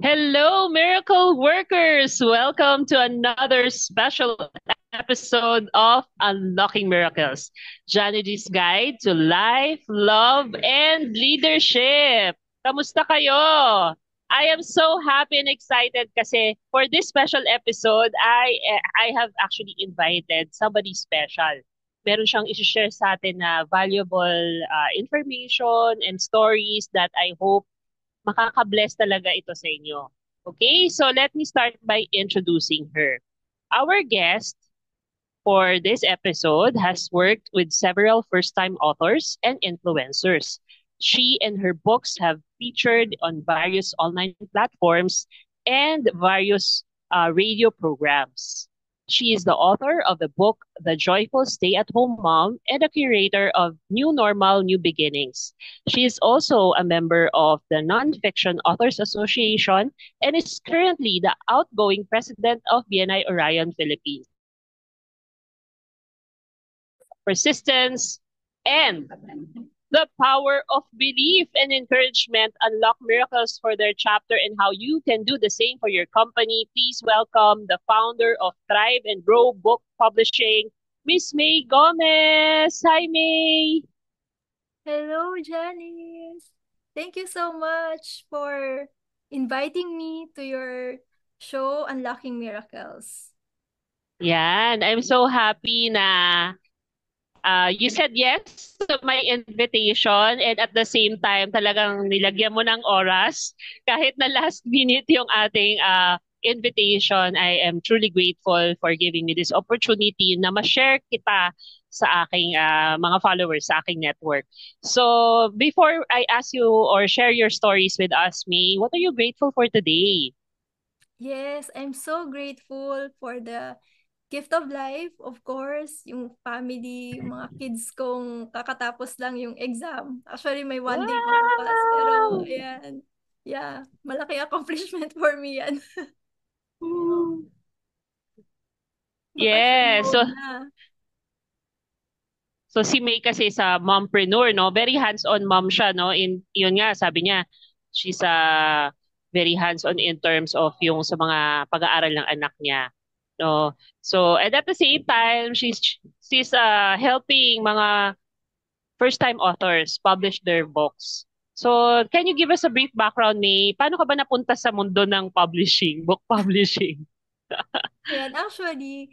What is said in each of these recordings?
Hello, miracle workers! Welcome to another special episode of Unlocking Miracles, Janidy's Guide to Life, Love, and Leadership. Kamusta kayo? I am so happy and excited kasi for this special episode, I have actually invited somebody special. Meron siyang isi-share sa atin na valuable information and stories that I hope makaka-bless talaga ito sa inyo. Okay, so let me start by introducing her. Our guest for this episode has worked with several first-time authors and influencers. She and her books have featured on various online platforms and various radio programs. She is the author of the book The Joyful Stay-at-Home Mom and a curator of New Normal, New Beginnings. She is also a member of the Nonfiction Authors Association and is currently the outgoing president of BNI Orion Philippines. Persistence, and the power of belief and encouragement unlock miracles for their chapter and how you can do the same for your company. Please welcome the founder of Thrive and Grow Book Publishing, Miss May Gomez. Hi, May. Hello, Janice. Thank you so much for inviting me to your show, Unlocking Miracles. Yan, I'm so happy na you said yes to my invitation and at the same time talagang nilagyan mo ng oras kahit na last minute yung ating invitation. I am truly grateful for giving me this opportunity na ma-share kita sa aking mga followers, sa aking network. So before I ask you or share your stories with us, May, what are you grateful for today? Yes, I'm so grateful for the gift of life, of course, yung family, yung mga kids kong kakatapos lang yung exam. Actually, may one day pa bukas, pero Wow! ayan. Yeah, malaki accomplishment for me yan. Mm. Vacation Yes. mode na. So si May kasi sa mompreneur, no? Very hands-on mom siya, no? Yun nga, sabi niya, she's very hands-on in terms of yung sa mga pag-aaral ng anak niya. No? So, and at the same time, she's helping mga first-time authors publish their books. So, can you give us a brief background, May? Paano ka ba napunta sa mundo ng publishing, book publishing? Ayan, actually,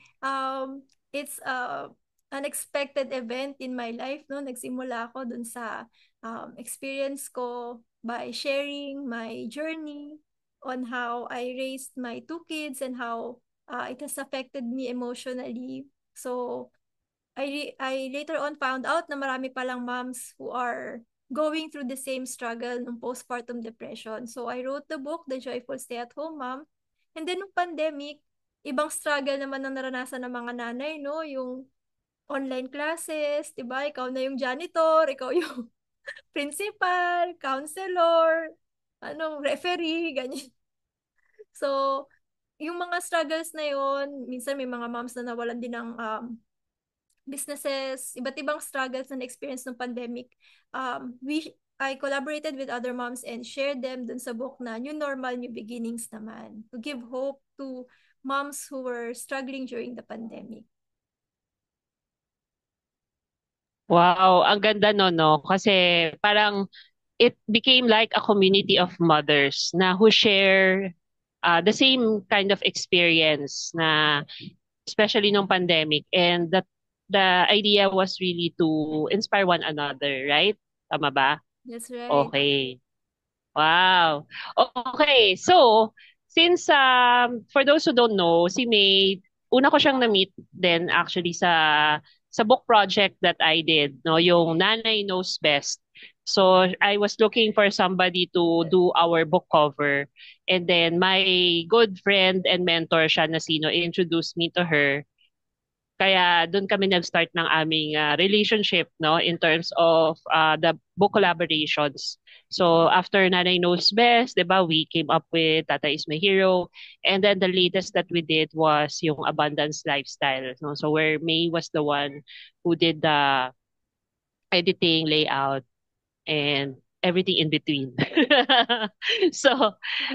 it's a unexpected event in my life, no? Nagsimula ako dun sa experience ko by sharing my journey on how I raised my two kids and how it has affected me emotionally. So, I later on found out na marami palang moms who are going through the same struggle ng postpartum depression. So, I wrote the book, The Joyful Stay-at-Home Mom. And then, nung pandemic, ibang struggle naman ang naranasan ng mga nanay, no? Yung online classes, 'di ba? Ikaw na yung janitor, ikaw yung principal, counselor, referee, ganyan. So, yung mga struggles na yon, minsan may mga moms na nawalan din ng businesses, iba't ibang struggles na experience ng pandemic. I collaborated with other moms and shared them dun sa book na New Normal, New Beginnings naman, to give hope to moms who were struggling during the pandemic. Wow, ang ganda no? Kasi parang it became like a community of mothers na who share the same kind of experience na especially nung pandemic and that the idea was really to inspire one another, right? Tama ba? That's right. Okay. Wow. Okay. So, since for those who don't know, si May, una ko siyang na-meet din actually sa book project that I did, no, yung Nanay Knows Best. So, I was looking for somebody to do our book cover. And then my good friend and mentor siya na sino introduced me to her. Kaya doon kami nag-start ng aming relationship, no, in terms of the book collaborations. So after Nanay Knows Best, 'di ba, we came up with Tata is My Hero, and then the latest that we did was yung Abundance Lifestyle, no. So where May was the one who did the editing, layout, and everything in between. So,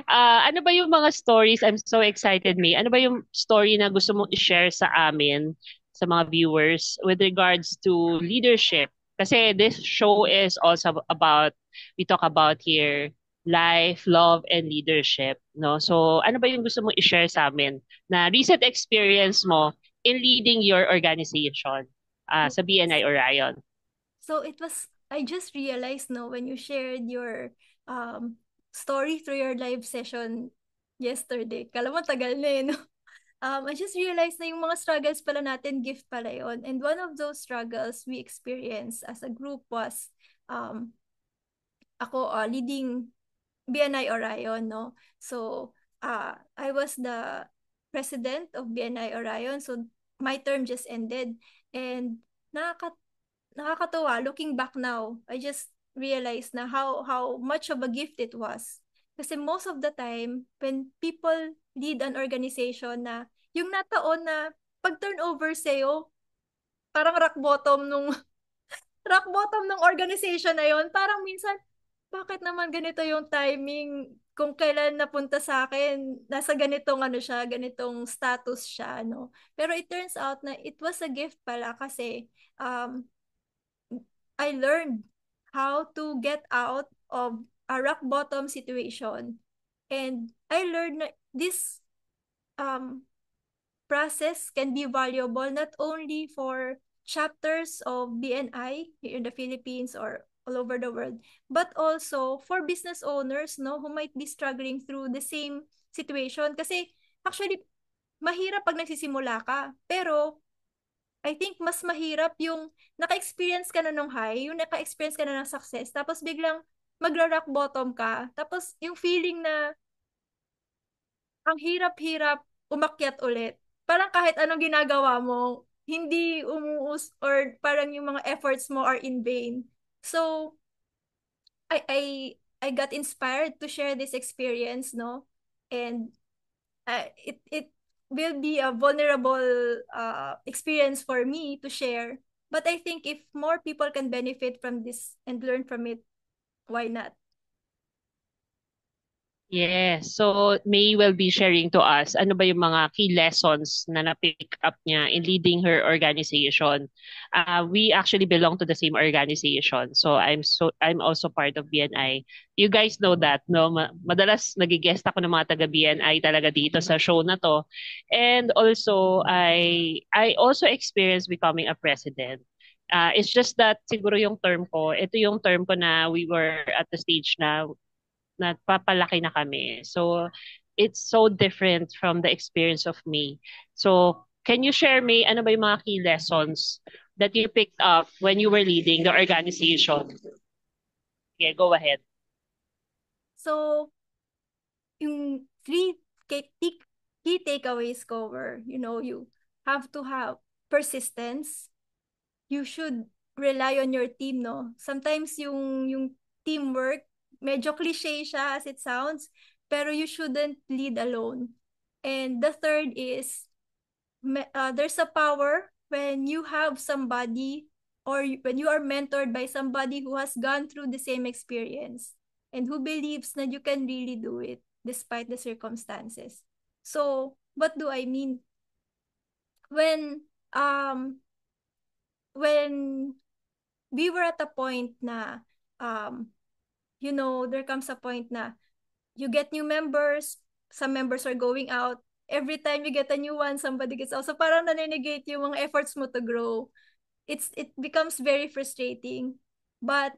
ano ba yung mga stories? I'm so excited, May. Ano ba yung story na gusto mong i-share sa amin, sa mga viewers, with regards to leadership? Kasi this show is also about, we talk about here, life, love, and leadership. No? So, ano ba yung gusto mong i-share sa amin na recent experience mo in leading your organization sa BNI Orion? So it was, I just realized, no, when you shared your um, story through your live session yesterday, kala mo tagal na no? I just realized na yung mga struggles pala natin, gift pala yon. And one of those struggles we experienced as a group was um, ako leading BNI Orion, no? So, I was the president of BNI Orion. So, my term just ended. And nakaka nakakatuwa, looking back now, I just realized na how much of a gift it was. Kasi most of the time, when people lead an organization na yung nataon na pag turnover sa'yo, parang rock bottom nung rock bottom ng organization na yon, parang minsan, bakit naman ganito yung timing kung kailan napunta sa akin, nasa ganitong ano siya, ganitong status siya, no? Pero it turns out na it was a gift pala kasi um, I learned how to get out of a rock bottom situation. And I learned na this um, process can be valuable not only for chapters of BNI here in the Philippines or all over the world, but also for business owners, no, who might be struggling through the same situation. Kasi actually, mahirap pag nagsisimula ka. Pero I think mas mahirap yung naka-experience ka na ng high, yung naka-experience ka na ng success, tapos biglang magra-rock bottom ka. Tapos yung feeling na ang hirap-hirap umakyat ulit. Parang kahit anong ginagawa mo, hindi umuus or parang yung mga efforts mo are in vain. So, I I I got inspired to share this experience, no? And it will be a vulnerable experience for me to share. But I think if more people can benefit from this and learn from it, why not? Yes. So May will be sharing to us ano ba yung mga key lessons na na-pick up niya in leading her organization. We actually belong to the same organization. So I'm also part of BNI. You guys know that, no? Madalas nagigest ako ng mga taga BNI talaga dito sa show na to. And also I also experienced becoming a president. It's just that siguro yung term ko, ito yung term ko na we were at the stage na nagpapalaki na kami. So, it's so different from the experience of me. So, can you share me, ano ba yung mga key lessons that you picked up when you were leading the organization? Yeah, go ahead. So, yung key takeaways ko were, you have to have persistence. You should rely on your team, no? Sometimes yung teamwork, medyo cliche siya as it sounds, pero you shouldn't lead alone. And the third is, there's a power when you have somebody or when you are mentored by somebody who has gone through the same experience and who believes that you can really do it despite the circumstances. So, what do I mean? When um when we were at a point na um there comes a point na you get new members, some members are going out. Every time you get a new one, somebody gets out. So parang naninegate yung mga efforts mo to grow. It becomes very frustrating. But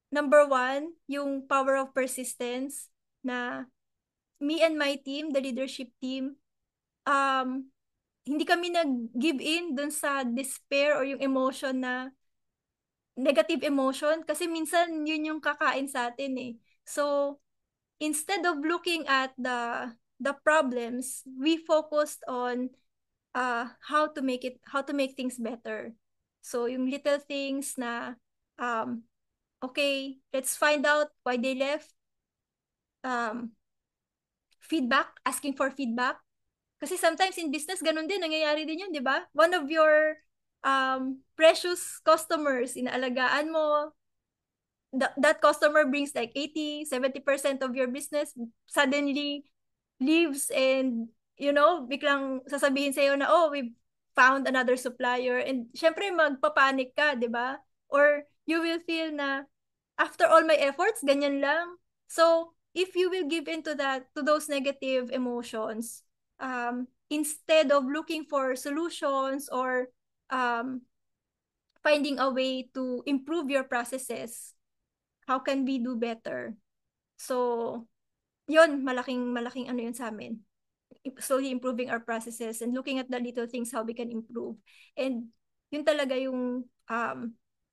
number one, yung power of persistence na me and my team, the leadership team, um, hindi kami nag-give in dun sa despair or yung emotion na negative emotion kasi minsan yun yung kakain sa atin eh. So, instead of looking at the problems, we focused on how to make things better. So yung little things na okay, let's find out why they left. Um, Feedback, asking for feedback. Kasi sometimes in business, ganun din, nangyayari din yun, di ba? One of your precious customers, inaalagaan mo, that customer brings like 80-70% of your business, suddenly leaves, and biglang sasabihin sa'yo na, oh, we found another supplier, and syempre magpapanik ka, di ba? Or you will feel na, after all my efforts, ganyan lang. So, if you will give into to those negative emotions, instead of looking for solutions or um, finding a way to improve your processes, how can we do better? So, yun, malaking malaking ano yun sa amin. Slowly improving our processes and looking at the little things how we can improve. And yun talaga yung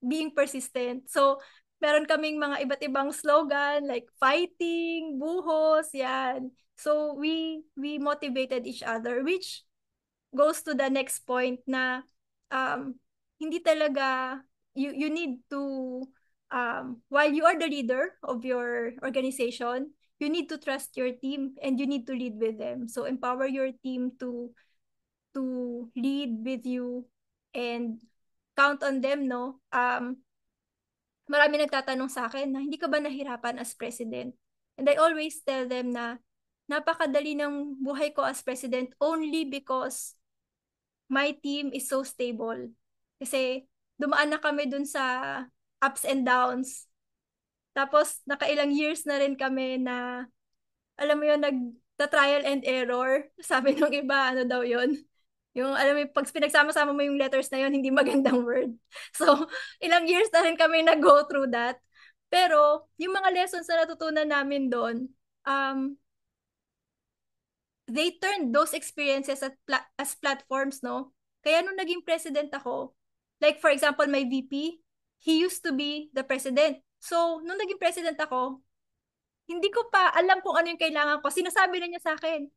being persistent. So, meron kaming mga iba't ibang slogan like fighting, buhos, yan. So, we motivated each other, which goes to the next point na um, hindi talaga, you need to, while you are the leader of your organization, you need to trust your team and you need to lead with them. So empower your team to lead with you and count on them, no? Marami nagtatanong sa akin na, hindi ka ba nahirapan as president? And I always tell them na napakadali ng buhay ko as president only because my team is so stable. Kasi dumaan na kami dun sa ups and downs. Tapos nakailang years na rin kami na, alam mo yun, nagta-trial and error. Sabi ng iba, ano daw yun? Yung, alam mo, pag pinagsama-sama mo yung letters na yun, hindi magandang word. So, ilang years na rin kami nag-go through that. Pero, yung mga lessons na natutunan namin doon, um, they turned those experiences as platforms, no? Kaya nung naging president ako, like for example, my VP, he used to be the president. So, nung naging president ako, hindi ko pa alam kung ano yung kailangan ko. Sinasabi na niya sa akin,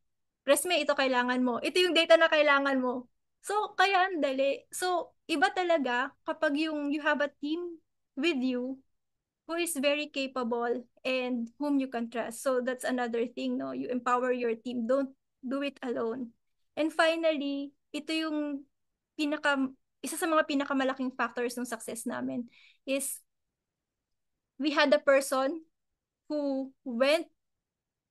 Resme, ito kailangan mo. Ito yung data na kailangan mo. So, kaya ang dali. So, iba talaga kapag you have a team with you who is very capable and whom you can trust. So that's another thing, no? You empower your team. Don't do it alone. And finally, ito yung isa sa mga pinakamalaking factors ng success namin is we had a person who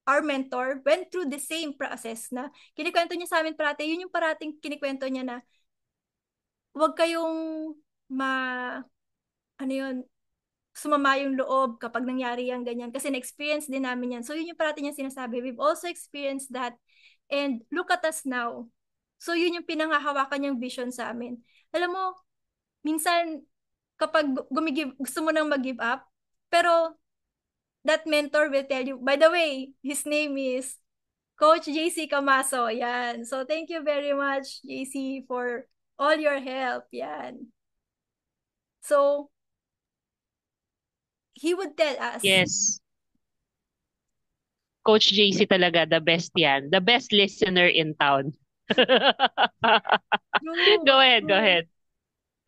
our mentor went through the same process na kinikwento niya sa amin parati. Yun yung parating kinikwento niya na huwag kayong ano yun, sumama yung loob kapag nangyari yung ganyan. Kasi na-experience din namin yan. So, yun yung parati niya sinasabi. We've also experienced that. And look at us now. So, yun yung pinanghahawakan niyang vision sa amin. Alam mo, minsan, kapag gusto mo nang mag-give up, pero that mentor will tell you, by the way, his name is Coach JC Camaso. Yan. So, thank you very much, JC, for all your help. Yan. So, he would tell us. Yes. Coach JC talaga, the best yan. The best listener in town. Go ahead, go ahead.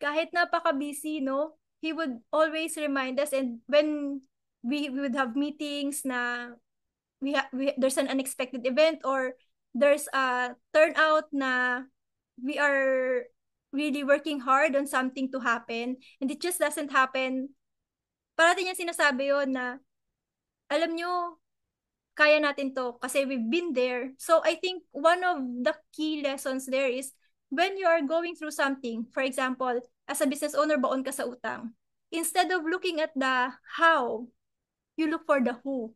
Kahit napaka-busy, no? He would always remind us, and when we would have meetings na there's an unexpected event or there's a turnout na we are really working hard on something to happen and it just doesn't happen, parating niya sinasabi yon na, alam nyo, kaya natin to kasi we've been there. So I think one of the key lessons there is when you are going through something, for example, as a business owner, baon ka sa utang. Instead of looking at the how, you look for the who.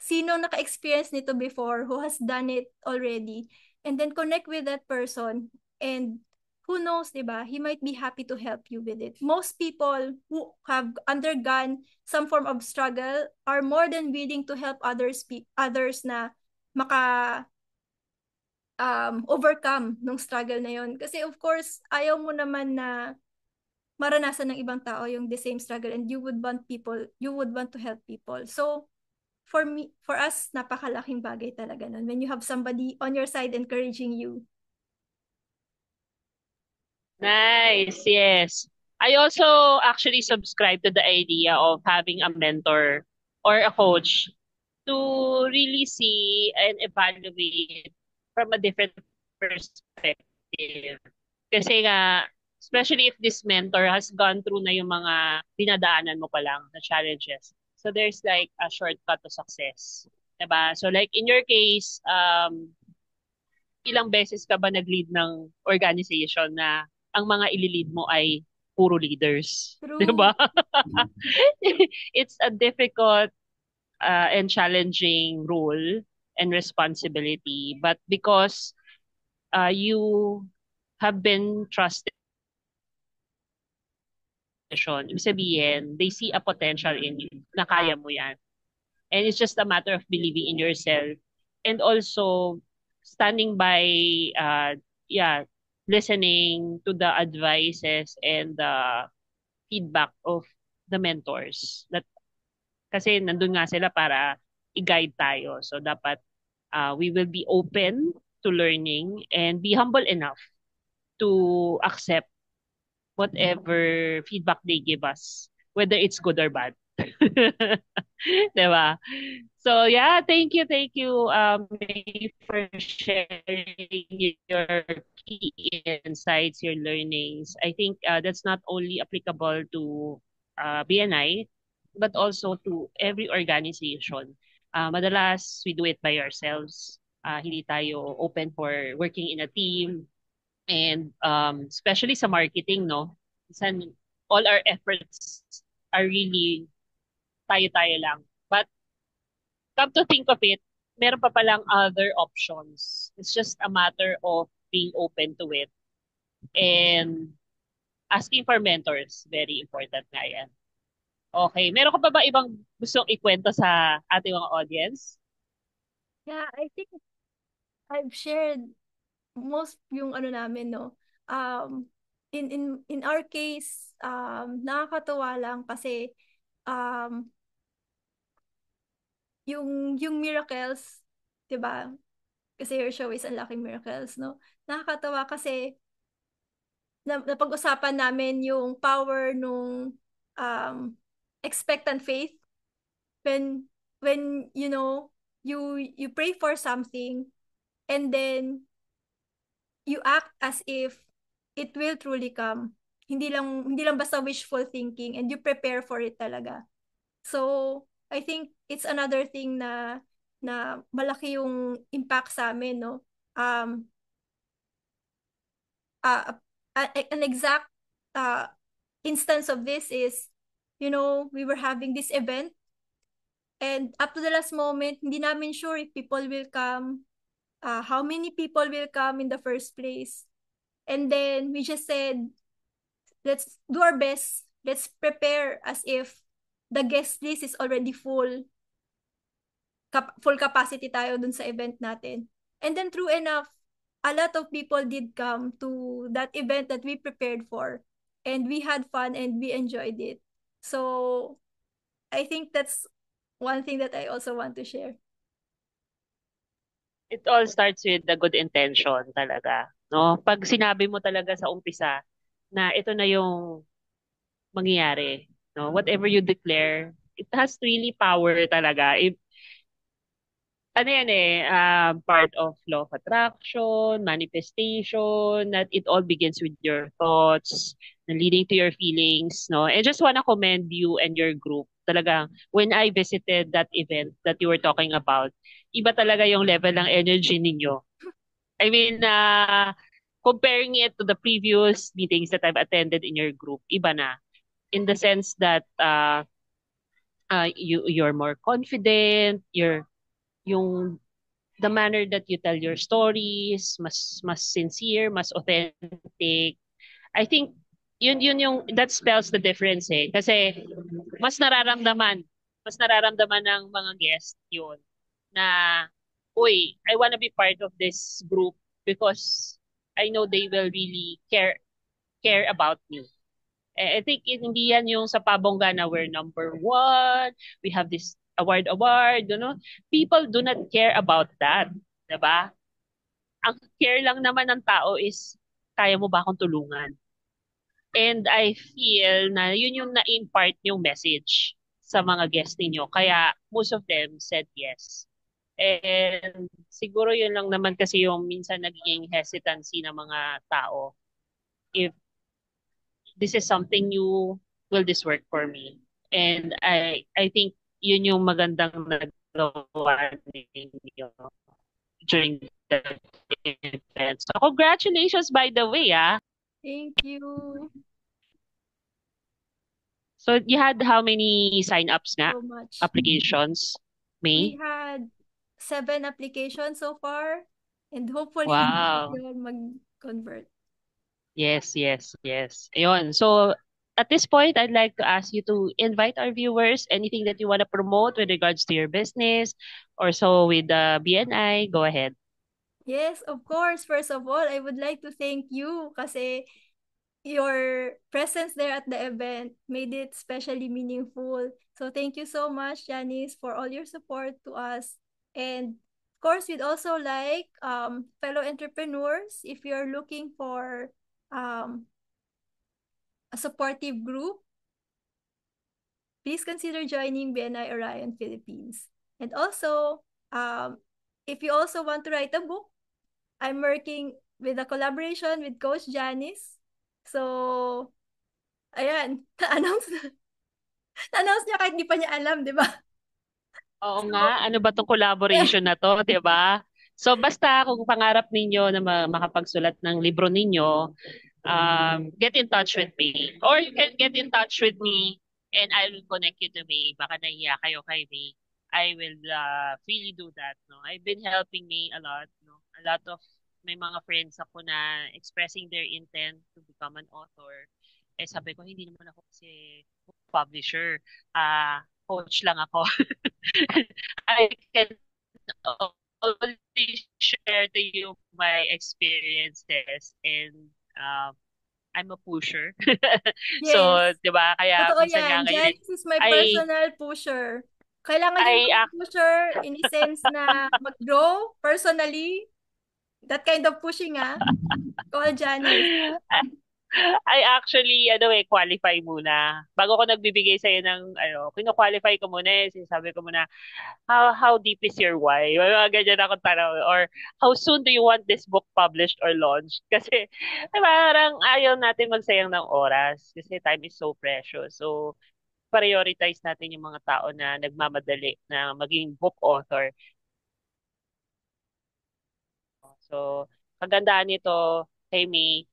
Sino naka-experience nito before, who has done it already, and then connect with that person, and who knows, diba? He might be happy to help you with it. Most people who have undergone some form of struggle are more than willing to help others na overcome nung struggle na yon. Kasi of course, ayaw mo naman na maranasan ng ibang tao yung the same struggle, and you would want to help people. So, for us, napakalaking bagay talaga nun when you have somebody on your side encouraging you. Nice, yes. I also actually subscribe to the idea of having a mentor or a coach to really see and evaluate from a different perspective. Kasi nga, Especially if this mentor has gone through na yung mga dinadaanan mo pa lang na challenges. So there's like a shortcut to success. Diba? So like in your case, ilang beses ka ba nag-lead ng organization na ang mga ililid mo ay puro leaders? True. Diba? It's a difficult and challenging role and responsibility. But because you have been trusted, ibig sabihin, they see a potential in you na kaya mo yan. And it's just a matter of believing in yourself and also standing by, yeah, listening to the advices and the feedback of the mentors. That kasi nandun nga sila para i-guide tayo. So dapat we will be open to learning and be humble enough to accept whatever feedback they give us, whether it's good or bad. Diba? So yeah, thank you, May, for sharing your key insights, your learnings. I think that's not only applicable to BNI, but also to every organization. Madalas we do it by ourselves. Hindi tayo open for working in a team and especially sa marketing, no? Minsan, all our efforts are really tayo-tayo lang. But come to think of it, meron pa palang other options. It's just a matter of being open to it. And asking for mentors, very important nga yan. Okay, meron ka pa ba ibang gustong ikwento sa ating mga audience? Yeah, I think I've shared most yung ano namin, no. Um, in our case, nakakatuwa lang kasi um, yung miracles, 'di ba? Kasi your show is Unlocking Miracles, no? Nakakatawa kasi napag-usapan namin yung power nung um, expectant faith when you pray for something and then you act as if it will truly come. Hindi lang basta wishful thinking and you prepare for it talaga. So, I think it's another thing na malaki yung impact sa amin, no? Um, an exact uh, instance of this is, we were having this event and up to the last moment, hindi namin sure if people will come, how many people will come in the first place. And then we just said, let's do our best. Let's prepare as if the guest list is already full. Full capacity tayo dun sa event natin. And then true enough, a lot of people did come to that event that we prepared for. And we had fun and we enjoyed it. So I think that's one thing that I also want to share. It all starts with the good intention talaga. No? Pag sinabi mo talaga sa umpisa na ito na yung mangyayari, no? Whatever you declare, it has really power talaga. Ano yan part of law of attraction, manifestation, that it all begins with your thoughts, na leading to your feelings, no? And just wanna commend you and your group. Talagang, when I visited that event that you were talking about, iba talaga yung level ng energy ninyo. I mean, comparing it to the previous meetings that I've attended in your group, iba na. In the sense that you're more confident, yung the manner that you tell your stories, mas sincere, mas authentic. I think yun yung that spells the difference kasi mas nararamdaman ng mga guests yun na uy, I wanna be part of this group because I know they will really care about me. I think hindi yan yung sa pabongga na we're number one, we have this award, you know? People do not care about that, 'di ba? Ang care lang naman ng tao is kaya mo ba akong tulungan? And I feel na yun yung na-impart yung message sa mga guests ninyo. Kaya most of them said yes. And siguro yun lang naman kasi yung minsan nagiging hesitancy ng mga tao if this is something new, will this work for me? And I think yun yung magandang nagawa ninyo during the event. So congratulations by the way, ah. Thank you So you had how many sign-ups nga? so much. Applications? We May? had 7 applications so far, and hopefully lahat Wow. yun mag-convert. Yes, yes, yes. Ayun. So at this point, I'd like to ask you to invite our viewers, anything that you want to promote with regards to your business or so with the BNI, go ahead. Yes, of course. First of all, I would like to thank you kasi your presence there at the event made it especially meaningful. So thank you so much, Janice, for all your support to us. And of course, we'd also like fellow entrepreneurs, if you're looking for um, a supportive group, please consider joining BNI Orion Philippines. And also, if you also want to write a book, I'm working with a collaboration with Coach Janice. So, ayan, na-announce na. Na-announce niya kahit di pa niya alam, di ba? Oo So, nga, ano ba tong collaboration na to, 'di ba? So basta kung pangarap ninyo na makapagsulat ng libro ninyo, get in touch with me. Or you can get in touch with me and I will connect you to May. Baka nahiya kayo kay May. I will freely do that. No? I've been helping May a lot. No? A lot of may mga friends ako na expressing their intent to become an author. Eh sabi ko, hindi naman ako kasi publisher. Coach lang ako. I can only share to you my experiences and um, I'm a pusher. yes. So, 'di ba? Kaya Totoo minsan nga yan. ngayon Janice is my I personal pusher. Kailangan yung I mga ac- pusher in a sense na mag-grow personally. That kind of pushing, ah. Call Janice. I actually qualify muna. Bago ko nagbibigay sa ng kino-qualify ko muna sinasabi ko muna how deep is your why? Mga ganyan ako tanong. Or how soon do you want this book published or launched? Kasi parang ayaw natin magsayang ng oras kasi time is so precious. So prioritize natin yung mga tao na nagmamadali na maging book author. So, kagandaan nito, Amy,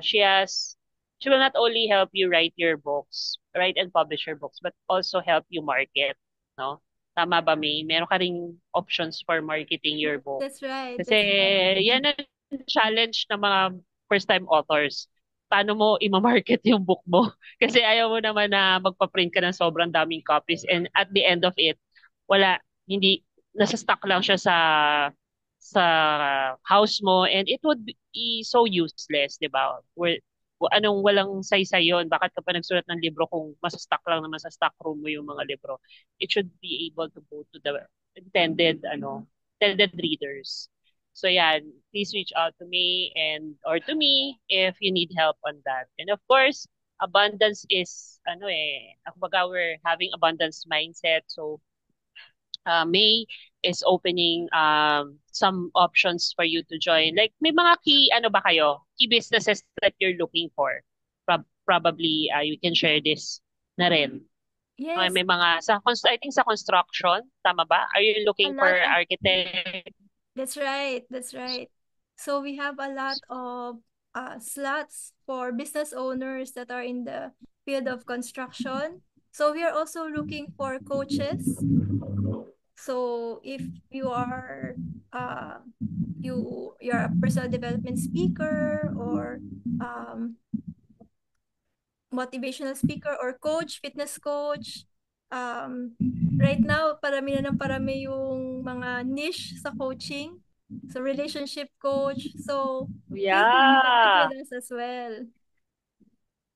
she will not only help you write your books, write and publish your books, but also help you market, no? Tama ba, May? Meron ka ring options for marketing your book. That's right. Kasi That's right. yan ang challenge ng mga first-time authors. Paano mo i-market yung book mo? Kasi ayaw mo naman na magpa-print ka ng sobrang daming copies and at the end of it, wala, hindi, nasa stock lang siya sa house mo and it would be so useless, di ba? Anong walang saysay yun? Bakit ka pa nagsulat ng libro kung stock lang naman sa stock room mo yung mga libro? It should be able to go to the intended readers. So yeah, please reach out to me and or to me if you need help on that. And of course, abundance is kumbaga we're having abundance mindset. So May is opening some options for you to join. Like may mga key businesses that you're looking for. Probably you can share this na rin. Yes, May mga I think sa construction, tama ba? Are you a looking for lot of architect? that's right. That's right. So we have a lot of slots for business owners that are in the field of construction. So we are also looking for coaches. So if you are uh, you're a personal development speaker or um, motivational speaker or coach, fitness coach, right now parami na ng parami yung mga niche sa coaching. So relationship coach. So please connect Yeah. with us as well.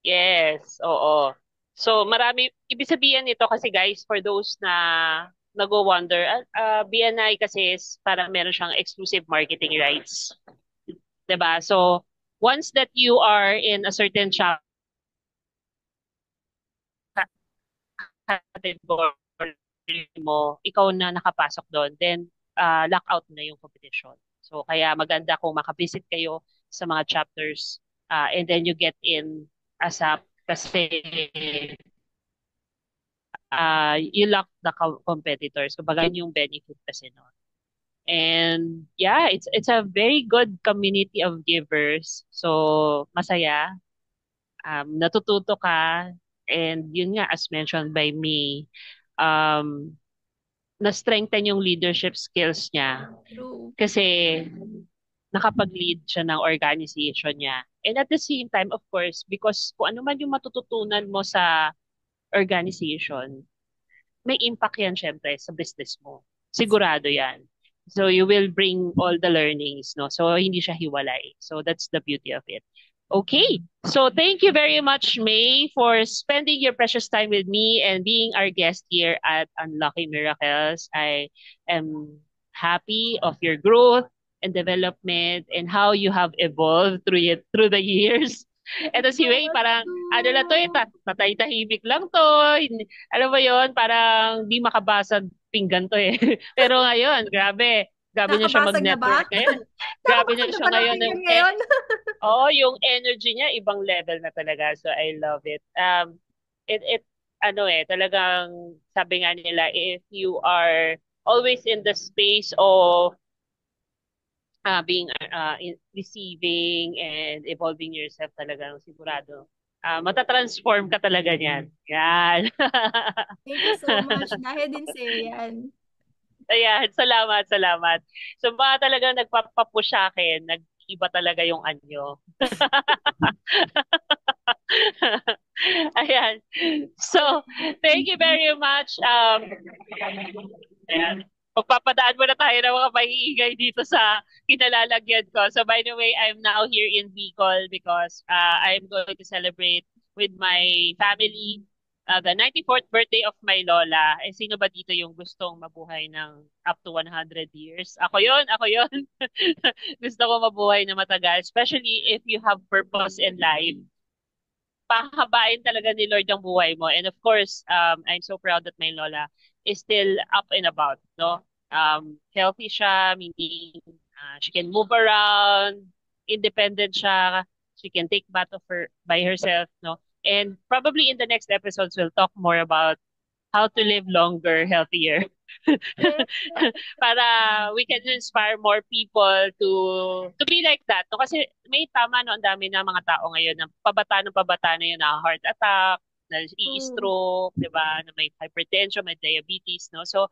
Yes, oo. So marami ibig sabihin nito kasi guys for those na nagwo-wonder, BNI kasi is para meron siyang exclusive marketing rights. 'Di ba? So once that you are in a certain category mo, ikaw na nakapasok doon, then lock out na yung competition. So kaya maganda kung makavisit kayo sa mga chapters and then you get in ASAP kasi you lock the competitors. Kumbaga, yun yung benefit kasi no. And yeah, it's a very good community of givers. So, masaya. Natututo ka. And yun nga, as mentioned by me, um, na-strengthen yung leadership skills niya. True. Kasi nakapag-lead siya ng organization niya. And at the same time, of course, because kung ano man yung matututunan mo sa organization, may impact yan syempre sa business mo. Sigurado yan. So you will bring all the learnings, no? So hindi siya hiwalay. So that's the beauty of it. Okay. So thank you very much, May, for spending your precious time with me and being our guest here at Unlocking Miracles. I am happy of your growth and development and how you have evolved through the years. Eto si May, parang ano lang to eh, tatay-tahimik lang to. Alam mo yon parang di makabasag pinggan to eh. Pero ngayon, grabe. Grabe na siya Nakabasag na ba? mag-network ngayon. Grabe na Nakabasag na siya ba ng ngayon. pinggan ngayon? Oo, yung energy niya, ibang level na talaga. So, I love it. Ano eh, talagang sabi nga nila, if you are always in the space of being receiving and evolving yourself talagang sigurado. Matatransform ka talaga niyan. Yan. Thank you so much. Dahil din sa'yo yan. Ayan, salamat, salamat. So mga talagang nagpapapush sa akin, nag-iba talaga yung anyo. Ayan. So, thank you very much. Ayan. Pagpapadaan mo na tayo ng mga paiingay dito sa kinalalagyan ko. So, by the way, I'm now here in Bicol because I'm going to celebrate with my family the 94th birthday of my lola. Eh, sino ba dito yung gustong mabuhay ng up to 100 years? Ako yon, ako yon. Gusto ko mabuhay na matagal, especially if you have purpose in life, pahabain talaga ni Lord ang buhay mo. And of course, I'm so proud that my lola is still up and about, no? Healthy siya, meaning she can move around, independent siya, she can take bath of her by herself, no? And probably in the next episodes, we'll talk more about how to live longer, healthier. Yes. Para we can inspire more people to be like that. No? Kasi may tama no, ang dami na mga tao ngayon na pabata na yun na heart attack, na True. i-stroke, 'di ba? Na may hypertension, may diabetes, no? So,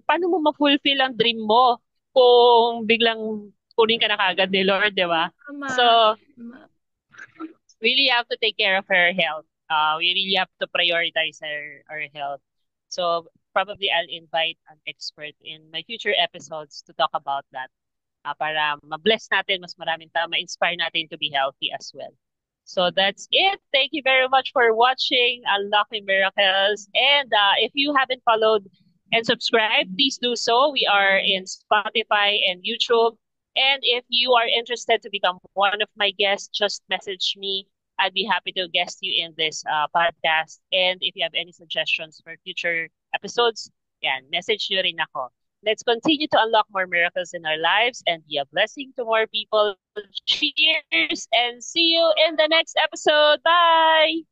paano mo ma-fulfill ang dream mo kung biglang kunin ka na kagad ni Lord, 'di ba? So, Tama. Tama. really have to take care of her health. We really have to prioritize our health. So probably I'll invite an expert in my future episodes to talk about that. Para ma-bless natin mas maraming tao, ma-inspire natin to be healthy as well. So that's it. Thank you very much for watching Unlocking Miracles. And if you haven't followed and subscribed, please do so. We are in Spotify and YouTube. And if you are interested to become one of my guests, just message me. I'd be happy to guest you in this podcast. And if you have any suggestions for future episodes, yan, message nyo rin ako. Let's continue to unlock more miracles in our lives and be a blessing to more people. Cheers and see you in the next episode. Bye!